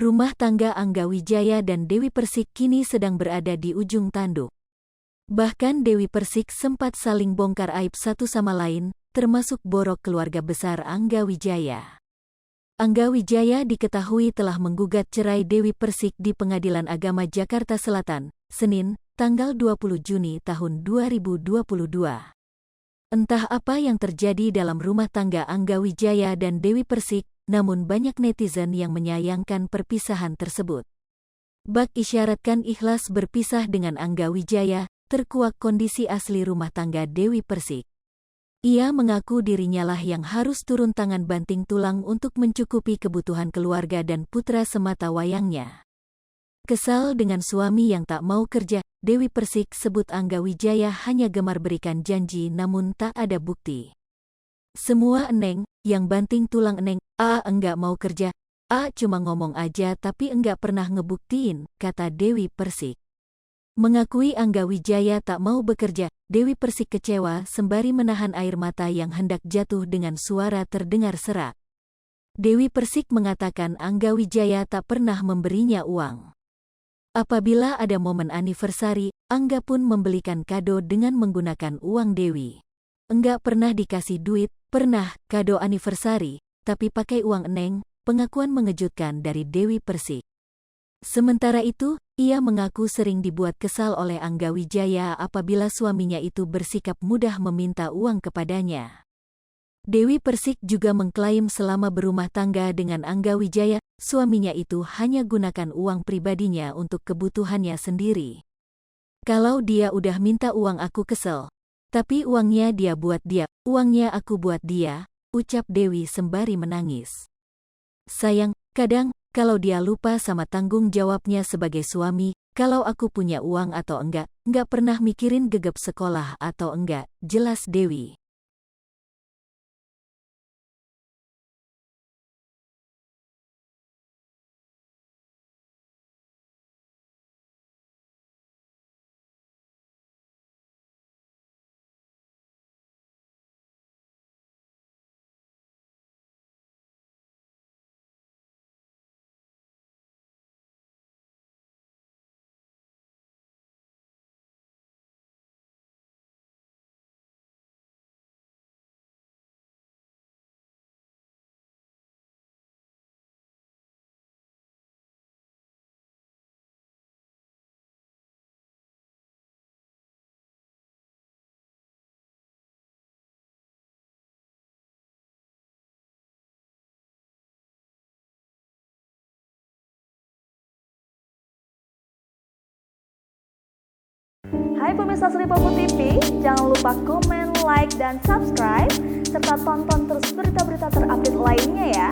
Rumah tangga Angga Wijaya dan Dewi Persik kini sedang berada di ujung tanduk. Bahkan Dewi Persik sempat saling bongkar aib satu sama lain, termasuk borok keluarga besar Angga Wijaya. Angga Wijaya diketahui telah menggugat cerai Dewi Persik di Pengadilan Agama Jakarta Selatan, Senin, tanggal 20 Juni tahun 2022. Entah apa yang terjadi dalam rumah tangga Angga Wijaya dan Dewi Persik, namun banyak netizen yang menyayangkan perpisahan tersebut. Bak isyaratkan ikhlas berpisah dengan Angga Wijaya, terkuak kondisi asli rumah tangga Dewi Persik. Ia mengaku dirinya lah yang harus turun tangan banting tulang untuk mencukupi kebutuhan keluarga dan putra semata wayangnya. Kesal dengan suami yang tak mau kerja, Dewi Persik sebut Angga Wijaya hanya gemar berikan janji namun tak ada bukti. Semua eneng, yang banting tulang eneng, enggak mau kerja, cuma ngomong aja tapi enggak pernah ngebuktiin, kata Dewi Persik. Mengakui Angga Wijaya tak mau bekerja, Dewi Persik kecewa sembari menahan air mata yang hendak jatuh dengan suara terdengar serak. Dewi Persik mengatakan Angga Wijaya tak pernah memberinya uang. Apabila ada momen anniversary, Angga pun membelikan kado dengan menggunakan uang Dewi. Enggak pernah dikasih duit, pernah kado anniversary, tapi pakai uang eneng, pengakuan mengejutkan dari Dewi Persik. Sementara itu, ia mengaku sering dibuat kesal oleh Angga Wijaya apabila suaminya itu bersikap mudah meminta uang kepadanya. Dewi Persik juga mengklaim selama berumah tangga dengan Angga Wijaya, suaminya itu hanya gunakan uang pribadinya untuk kebutuhannya sendiri. Kalau dia udah minta uang aku kesel. Tapi uangnya dia buat dia, uangnya aku buat dia, ucap Dewi sembari menangis. Sayang, kadang, kalau dia lupa sama tanggung jawabnya sebagai suami, kalau aku punya uang atau enggak pernah mikirin gegap sekolah atau enggak, jelas Dewi. Hai pemirsa Sri Popo TV, jangan lupa komen, like, dan subscribe, serta tonton terus berita-berita terupdate lainnya ya.